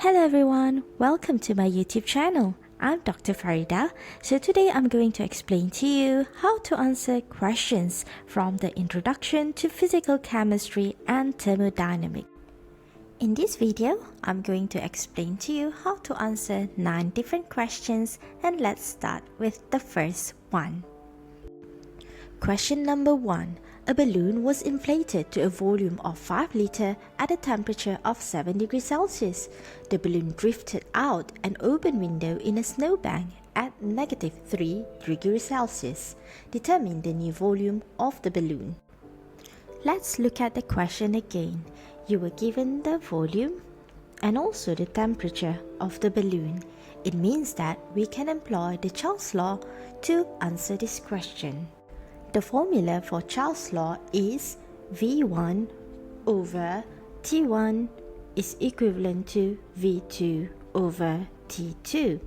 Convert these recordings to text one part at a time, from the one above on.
Hello everyone, welcome to my YouTube channel. I'm Dr. Farida. So today I'm going to explain to you how to answer questions from the Introduction to Physical Chemistry and Thermodynamics. In this video, I'm going to explain to you how to answer 9 different questions, and let's start with the first one. Question number 1. A balloon was inflated to a volume of 5 liters at a temperature of 7 degrees Celsius. The balloon drifted out an open window in a snowbank at -3 degrees Celsius. Determine the new volume of the balloon. Let's look at the question again. You were given the volume and also the temperature of the balloon. It means that we can employ the Charles' law to answer this question. The formula for Charles' law is V1 over T1 is equivalent to V2 over T2,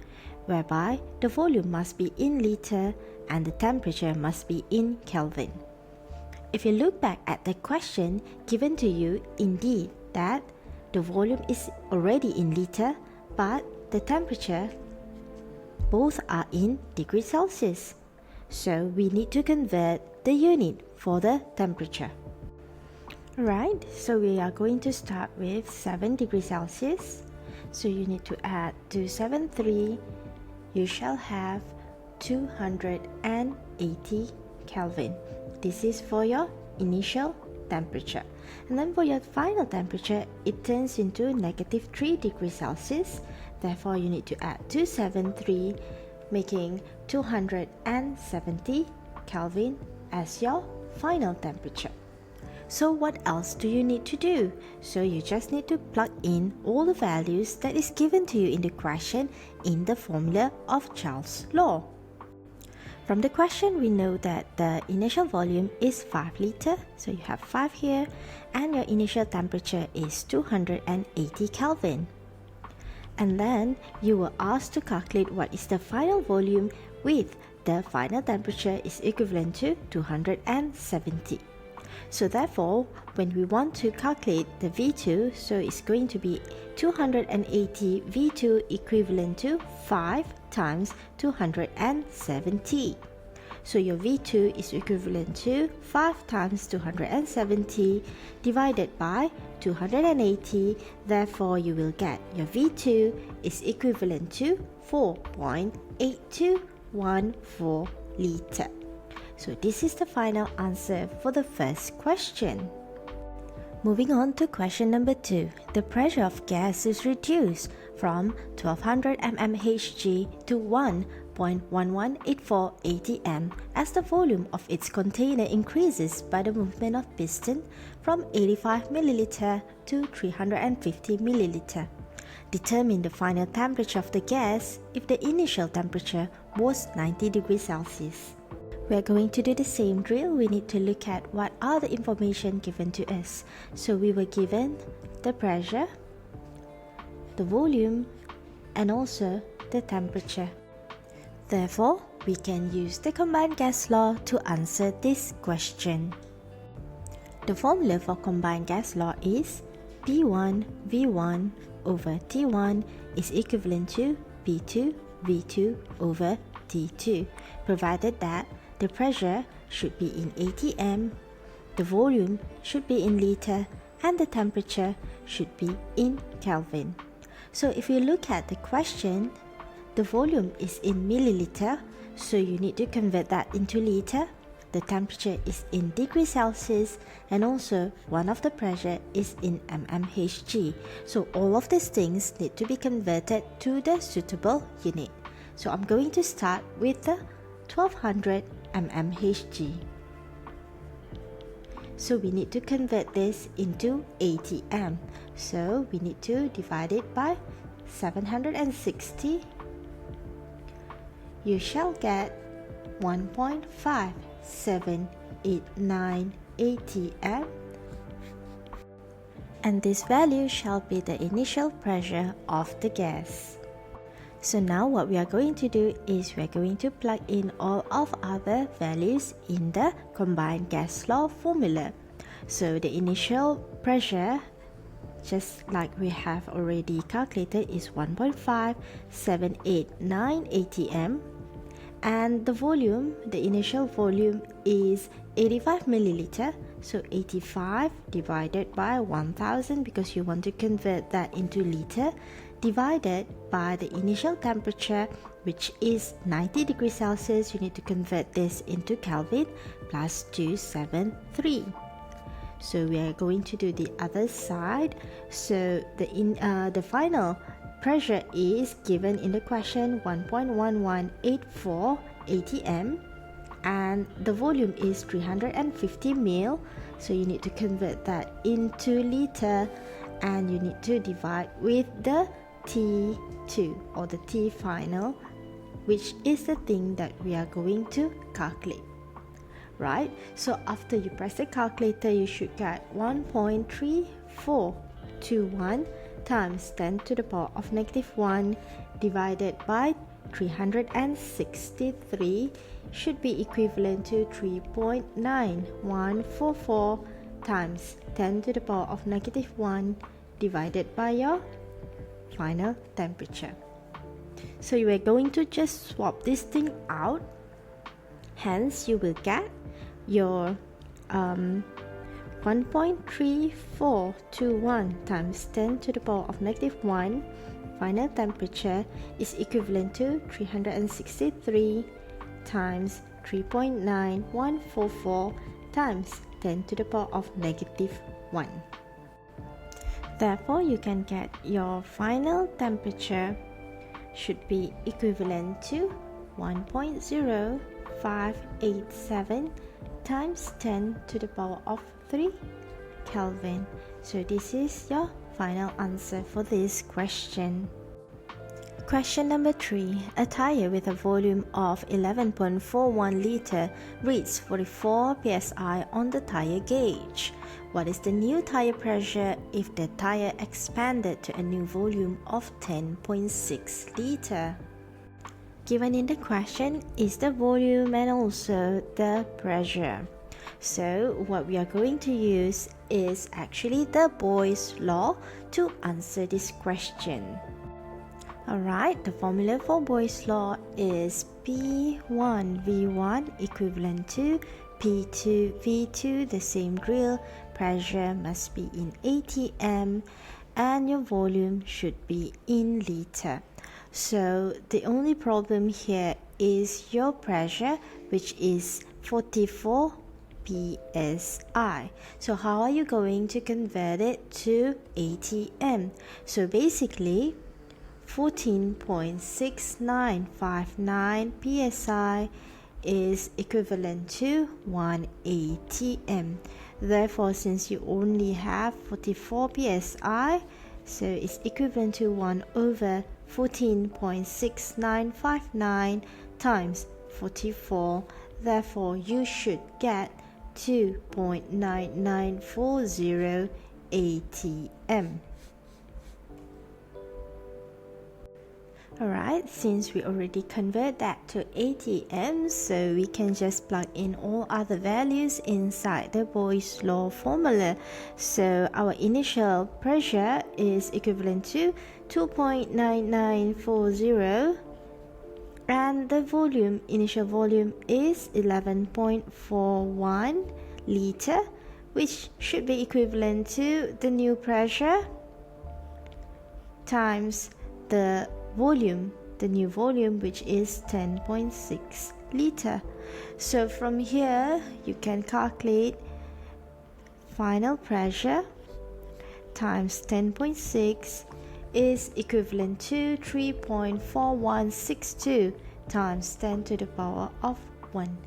whereby the volume must be in liter and the temperature must be in Kelvin. If you look back at the question given to you, indeed that the volume is already in liter, but the temperature both are in degrees Celsius. So we need to convert the unit for the temperature. Alright, so we are going to start with 7 degrees Celsius. So you need to add 273. You shall have 280 Kelvin. This is for your initial temperature. And then for your final temperature, it turns into -3 degrees Celsius. Therefore, you need to add 273, making 270 Kelvin as your final temperature. So what else do you need to do? So you just need to plug in all the values that is given to you in the question in the formula of Charles' law. From the question, we know that the initial volume is 5 liters, so you have 5 here, and your initial temperature is 280 Kelvin. And then you were asked to calculate what is the final volume with the final temperature is equivalent to 270. So therefore, when we want to calculate the V2, so it's going to be 280 V2 equivalent to 5 times 270. So your V2 is equivalent to 5 times 270 divided by 280. Therefore, you will get your V2 is equivalent to 4.8214 liter. So this is the final answer for the first question. Moving on to question number 2. The pressure of gas is reduced from 1200 mmHg to 1.1184 atm as the volume of its container increases by the movement of piston from 85 ml to 350 ml. Determine the final temperature of the gas if the initial temperature was 90 degrees Celsius. We are going to do the same drill. We need to look at what are the information given to us. So we were given the pressure, the volume, and also the temperature. Therefore, we can use the combined gas law to answer this question. The formula for combined gas law is P1 V1 over T1 is equivalent to P2 V2 over T2, provided that the pressure should be in atm, the volume should be in liter, and the temperature should be in Kelvin. So if you look at the question, the volume is in milliliter, so you need to convert that into liter. The temperature is in degrees Celsius, and also one of the pressure is in mmHg. So all of these things need to be converted to the suitable unit. So I'm going to start with the 1200 mmHg. So we need to convert this into atm. So we need to divide it by 760. You shall get 1.5789 atm, and this value shall be the initial pressure of the gas. So now what we are going to do is we are going to plug in all of other values in the combined gas law formula. So the initial pressure just like we have already calculated, is 1.5789 atm, and the volume, the initial volume, is 85 milliliter. So 85 divided by 1000, because you want to convert that into liter, divided by the initial temperature, which is 90 degrees Celsius. You need to convert this into Kelvin, plus 273. So we are going to do the other side. So the final pressure is given in the question, 1.1184 atm, and the volume is 350 ml. So you need to convert that into liter, and you need to divide with the T2, or the T final, which is the thing that we are going to calculate. Right? So after you press the calculator, you should get 1.3421 times 10 to the power of negative 1 divided by 363 should be equivalent to 3.9144 times 10 to the power of negative 1 divided by your final temperature. So you are going to just swap this thing out. Hence, you will get your 1.3421 times 10 to the power of negative 1 final temperature is equivalent to 363 times 3.9144 times 10 to the power of negative 1. Therefore, you can get your final temperature should be equivalent to 1.0587 times 10 to the power of 3 Kelvin. So this is your final answer for this question. Question number 3. A tire with a volume of 11.41 liter reads 44 psi on the tire gauge. What is the new tire pressure if the tire expanded to a new volume of 10.6 liter? Given in the question is the volume and also the pressure. So what we are going to use is actually the Boyle's law to answer this question. Alright, the formula for Boyle's law is P1V1 equivalent to P2V2, the same drill. Pressure must be in atm and your volume should be in liter. So the only problem here is your pressure, which is 44 psi. So how are you going to convert it to atm? So basically 14.6959 psi is equivalent to 1 atm. Therefore, since you only have 44 psi, so it's equivalent to 1 over 14.6959 times 44. Therefore, you should get 2.9940 atm. Alright, since we already convert that to atm, so we can just plug in all other values inside the Boyle's law formula. So our initial pressure is equivalent to 2.9940 and the volume, initial volume, is 11.41 liter, which should be equivalent to the new pressure times the volume, the new volume, which is 10.6 liter. So from here you can calculate final pressure times 10.6 is equivalent to 3.4162 times 10 to the power of 1.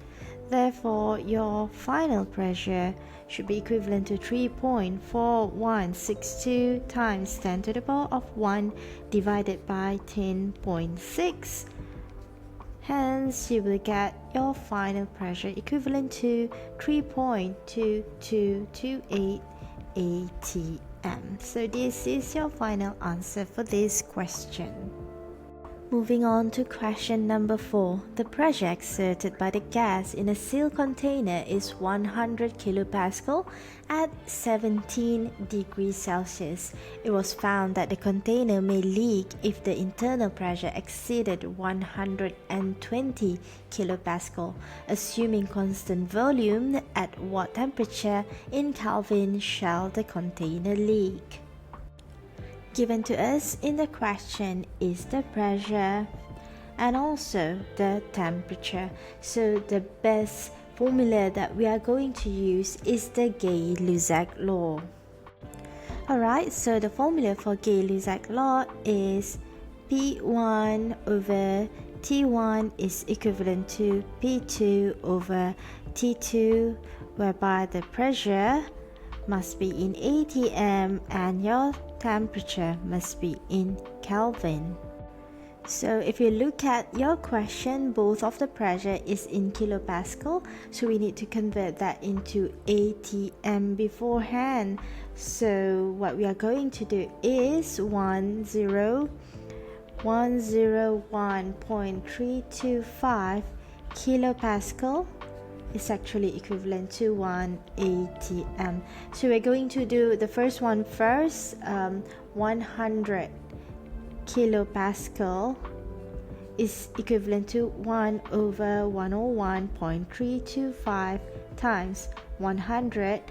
Therefore, your final pressure should be equivalent to 3.4162 times 10 to the power of 1 divided by 10.6. Hence, you will get your final pressure equivalent to 3.2228 atm. So this is your final answer for this question. Moving on to question number 4. The pressure exerted by the gas in a sealed container is 100 kilopascal at 17 degrees Celsius. It was found that the container may leak if the internal pressure exceeded 120 kilopascal. Assuming constant volume, at what temperature in Kelvin shall the container leak? Given to us in the question is the pressure and also the temperature. So the best formula that we are going to use is the Gay-Lussac law. Alright, so the formula for Gay-Lussac law is P1 over T1 is equivalent to P2 over T2, whereby the pressure must be in atm and your temperature must be in Kelvin. So if you look at your question, both of the pressure is in kilopascal, so we need to convert that into atm beforehand. So what we are going to do is 101.325 kilopascal is actually equivalent to 1 atm. So we're going to do the first one first. 100 kilopascal is equivalent to 1 over 101.325 times 100.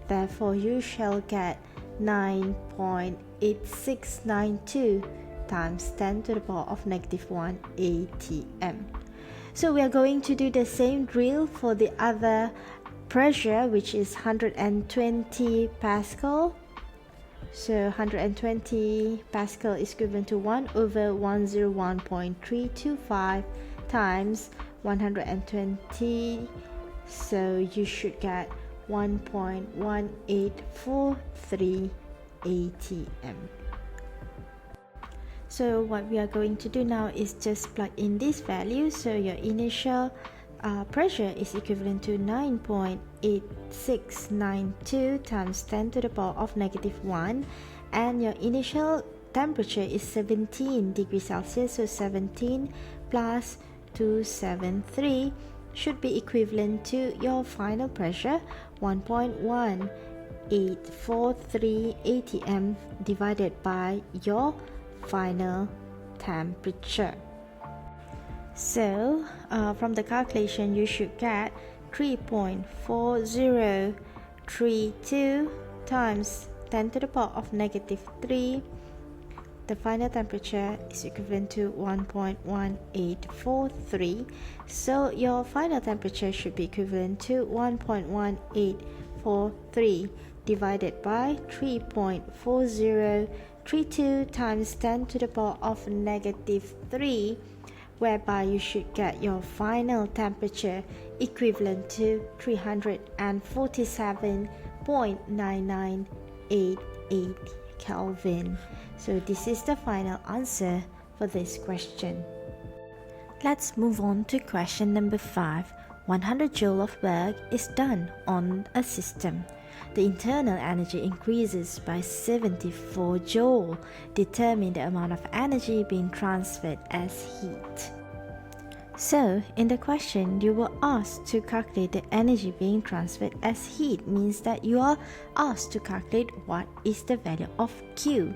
Therefore, you shall get 9.8692 times 10 to the power of negative 1 atm. So we are going to do the same drill for the other pressure, which is 120 pascal. So 120 pascal is equivalent to 1 over 101.325 times 120. So you should get 1.1843 atm. So what we are going to do now is just plug in this value. So your initial pressure is equivalent to 9.8692 times 10 to the power of negative 1, and your initial temperature is 17 degrees Celsius. So 17 plus 273 should be equivalent to your final pressure, 1.1843 atm divided by your final temperature. So from the calculation you should get 3.4032 times 10 to the power of negative 3. The final temperature is equivalent to 1.1843. So your final temperature should be equivalent to 1.1843 divided by 3.4032 times 10 to the power of negative 3, whereby you should get your final temperature equivalent to 347.9988 Kelvin. So this is the final answer for this question. Let's move on to question number 5. 100 joule of work is done on a system. The internal energy increases by 74 joule. Determine the amount of energy being transferred as heat. So, in the question, you were asked to calculate the energy being transferred as heat. Means that you are asked to calculate what is the value of Q.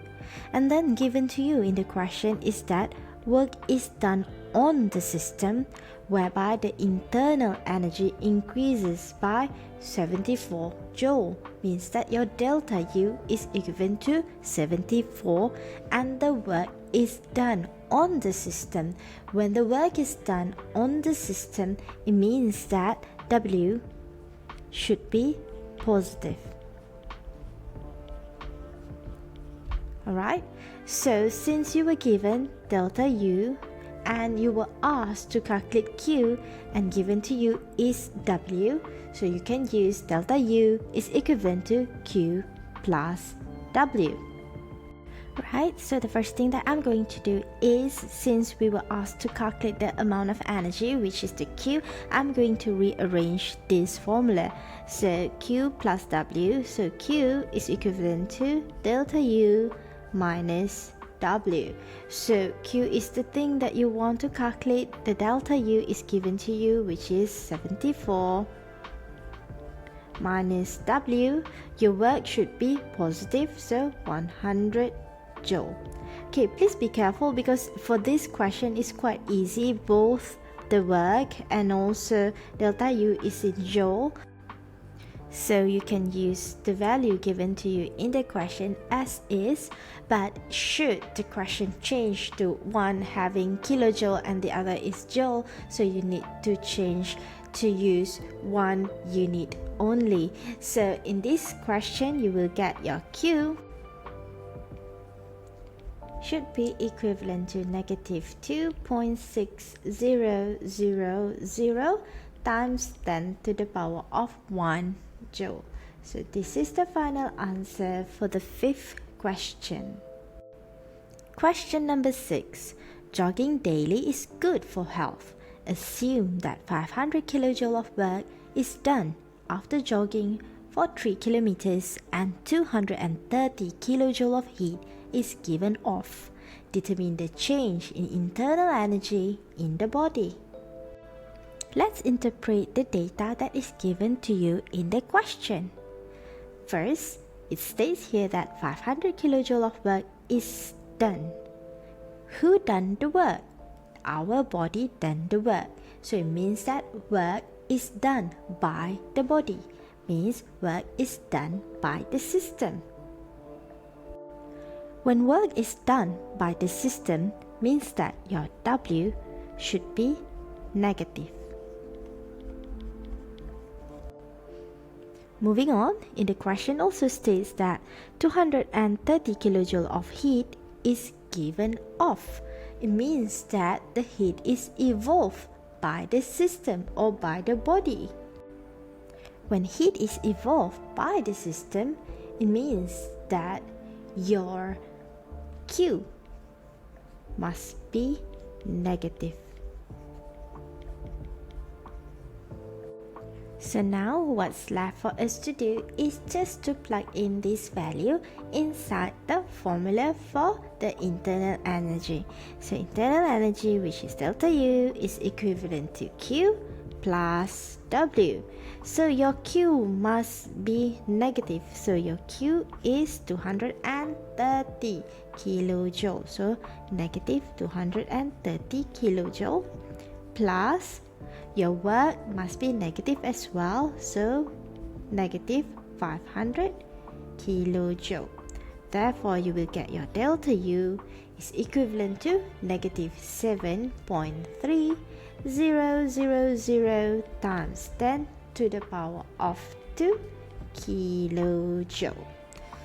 And then given to you in the question is that work is done on the system, whereby the internal energy increases by 74 joule. Means that your delta U is equivalent to 74 and the work is done on the system. When the work is done on the system, it means that W should be positive. Alright, so since you were given delta U and you were asked to calculate Q and given to you is W, so you can use delta U is equivalent to Q plus W. Right, so the first thing that I'm going to do is, since we were asked to calculate the amount of energy, which is the Q, I'm going to rearrange this formula. So Q plus W, so Q is equivalent to delta U minus W. So Q is the thing that you want to calculate. The delta U is given to you, which is 74 minus W. Your work should be positive, so 100 joule. Okay, please be careful because for this question it's quite easy. Both the work and also delta U is in joule. So you can use the value given to you in the question as is, but should the question change to one having kilojoule and the other is joule, so you need to change to use one unit only. So in this question you will get your Q should be equivalent to negative 2.6000 times 10 to the power of 1 joule. So this is the final answer for the fifth question. Question number 6. Jogging daily is good for health. Assume that 500 kilojoule of work is done after jogging for 3 kilometers and 230 kilojoule of heat is given off. Determine the change in internal energy in the body. Let's interpret the data that is given to you in the question. First, it states here that 500 kilojoule of work is done. Who done the work? Our body done the work. So it means that work is done by the body. Means work is done by the system. When work is done by the system, means that your W should be negative. Moving on, in the question also states that 230 kilojoule of heat is given off. It means that the heat is evolved by the system or by the body. When heat is evolved by the system, it means that your Q must be negative. So now what's left for us to do is just to plug in this value inside the formula for the internal energy. So internal energy, which is delta U, is equivalent to Q plus W. So your Q must be negative. So your Q is 230 kilojoule. So negative 230 kilojoule plus your work must be negative as well, so negative 500 kilojoule. Therefore, you will get your delta U is equivalent to negative 7.3000 times 10 to the power of 2 kilojoule.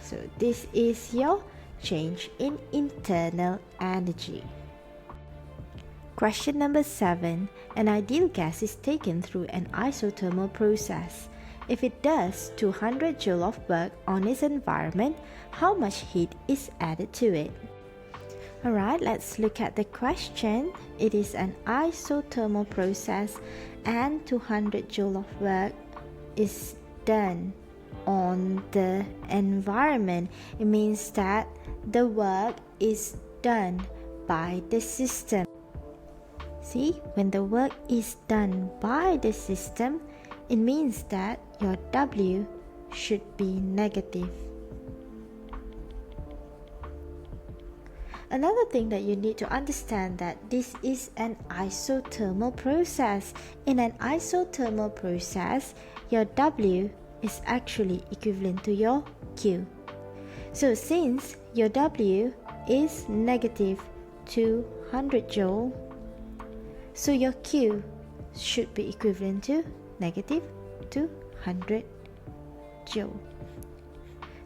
So this is your change in internal energy. Question number 7. An ideal gas is taken through an isothermal process. If it does 200 joule of work on its environment, how much heat is added to it? Alright, let's look at the question. It is an isothermal process and 200 joule of work is done on the environment. It means that the work is done by the system. See, when the work is done by the system, it means that your W should be negative. Another thing that you need to understand that this is an isothermal process. In an isothermal process, your W is actually equivalent to your Q. So since your W is negative 200 joule, so your Q should be equivalent to negative 200 joule.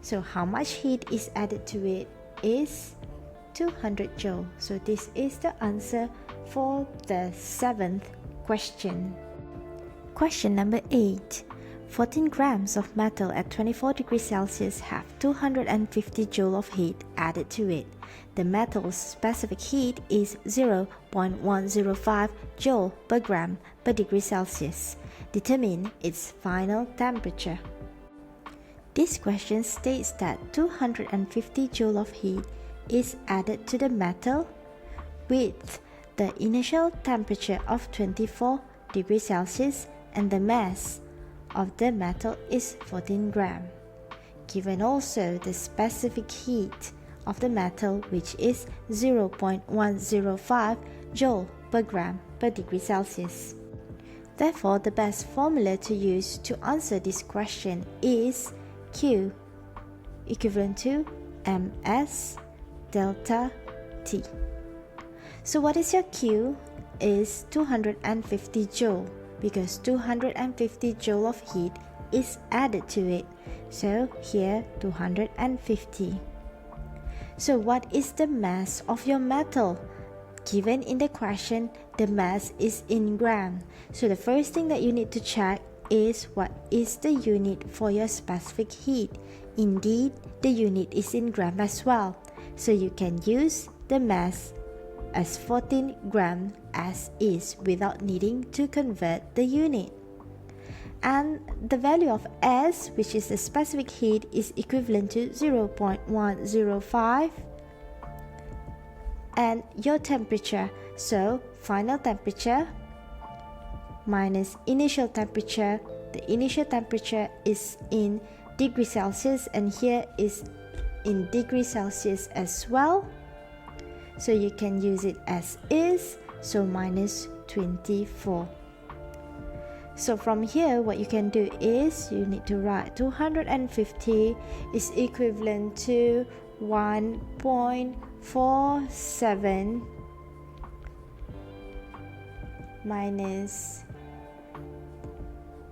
So how much heat is added to it is 200 joule. So this is the answer for the 7th question. Question number 8. 14 grams of metal at 24 degrees Celsius have 250 joule of heat added to it. The metal's specific heat is 0.105 joule per gram per degree Celsius. Determine its final temperature. This question states that 250 joule of heat is added to the metal with the initial temperature of 24 degrees Celsius and the mass of the metal is 14 gram. Given also the specific heat of the metal, which is 0.105 joule per gram per degree Celsius. Therefore, the best formula to use to answer this question is Q equivalent to ms delta T. So what is your Q? Is 250 joule, because 250 joule of heat is added to it. So here 250. So what is the mass of your metal? Given in the question, the mass is in gram. So the first thing that you need to check is what is the unit for your specific heat. Indeed, the unit is in gram as well. So you can use the mass as 14 gram as is without needing to convert the unit. And the value of S, which is the specific heat, is equivalent to 0.105, and your temperature, so final temperature minus initial temperature. The initial temperature is in degrees Celsius and here is in degrees Celsius as well, so you can use it as is, so minus 24. So from here, what you can do is you need to write 250 is equivalent to 1.47 minus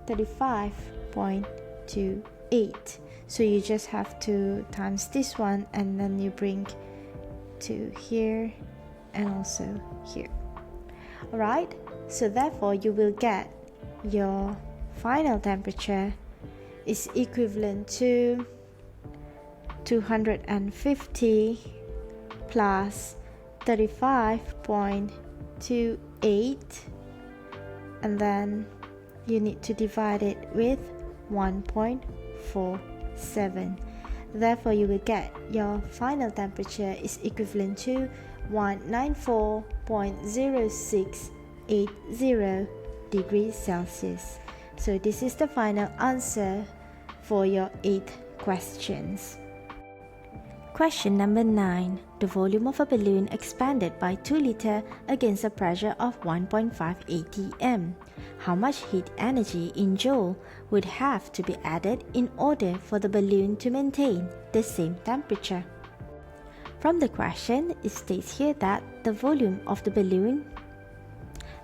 35.28. So you just have to times this one and then you bring to here and also here. Alright, so therefore you will get your final temperature is equivalent to 250 plus 35.28, and then you need to divide it with 1.47. Therefore you will get your final temperature is equivalent to 194.0680 degrees Celsius. So this is the final answer for your 8 questions. Question number 9. The volume of a balloon expanded by 2 liters against a pressure of 1.5 atm. How much heat energy in joule would have to be added in order for the balloon to maintain the same temperature? From the question, it states here that the volume of the balloon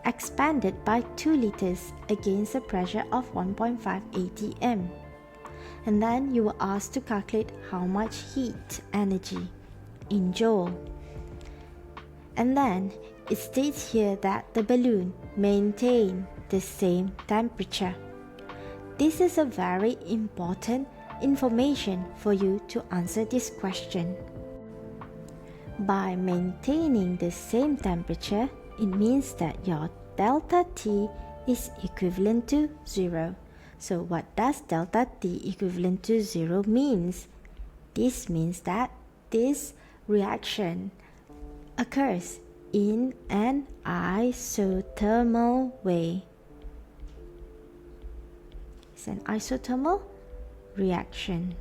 expanded by 2 liters against a pressure of 1.5 atm. And then you were asked to calculate how much heat energy in joule. And then it states here that the balloon maintained the same temperature. This is a very important information for you to answer this question. By maintaining the same temperature, it means that your delta T is equivalent to 0. So what does delta T equivalent to 0 means? This means that this reaction occurs in an isothermal way. It's an isothermal reaction.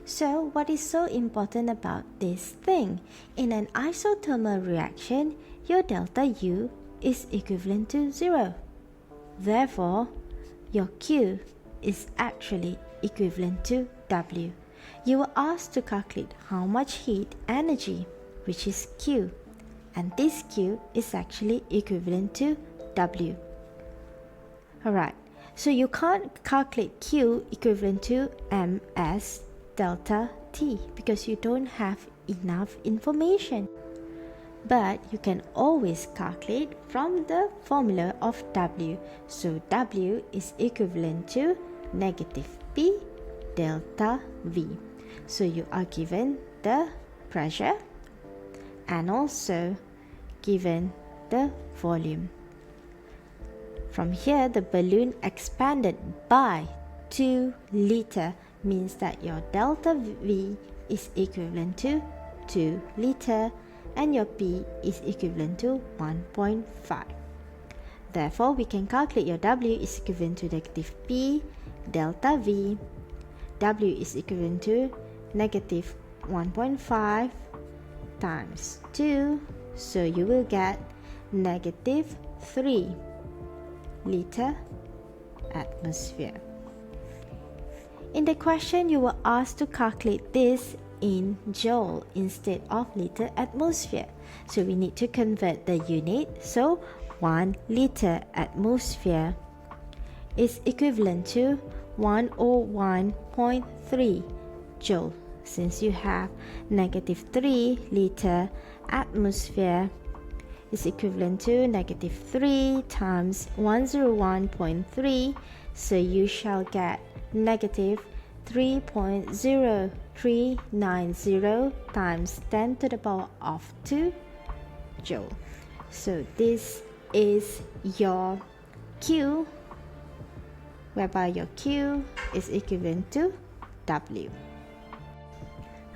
So what is so important about this thing? In an isothermal reaction, your delta U is equivalent to 0. Therefore, your Q is actually equivalent to W. You were asked to calculate how much heat energy, which is Q, and this Q is actually equivalent to W. Alright, so you can't calculate Q equivalent to ms delta T because you don't have enough information. But you can always calculate from the formula of W. So W is equivalent to negative P delta V. So you are given the pressure and also given the volume. From here, the balloon expanded by 2 liters means that your delta V is equivalent to 2 liter, and your P is equivalent to 1.5. Therefore, we can calculate your W is equivalent to negative P delta V. W is equivalent to negative 1.5 times 2, so you will get negative 3 liter atmosphere. In the question, you were asked to calculate this in joule instead of liter atmosphere. So we need to convert the unit. So 1 liter atmosphere is equivalent to 101.3 joule. Since you have negative 3 liter atmosphere is equivalent to negative 3 times 101.3, so you shall get negative 3.0390 times 10 to the power of 2 joule. So this is your Q, whereby your Q is equivalent to W.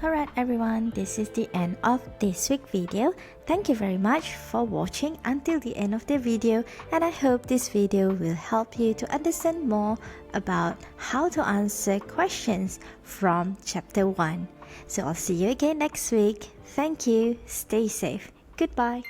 Alright everyone, this is the end of this week's video. Thank you very much for watching until the end of the video, and I hope this video will help you to understand more about how to answer questions from chapter 1. So I'll see you again next week. Thank you, stay safe, goodbye.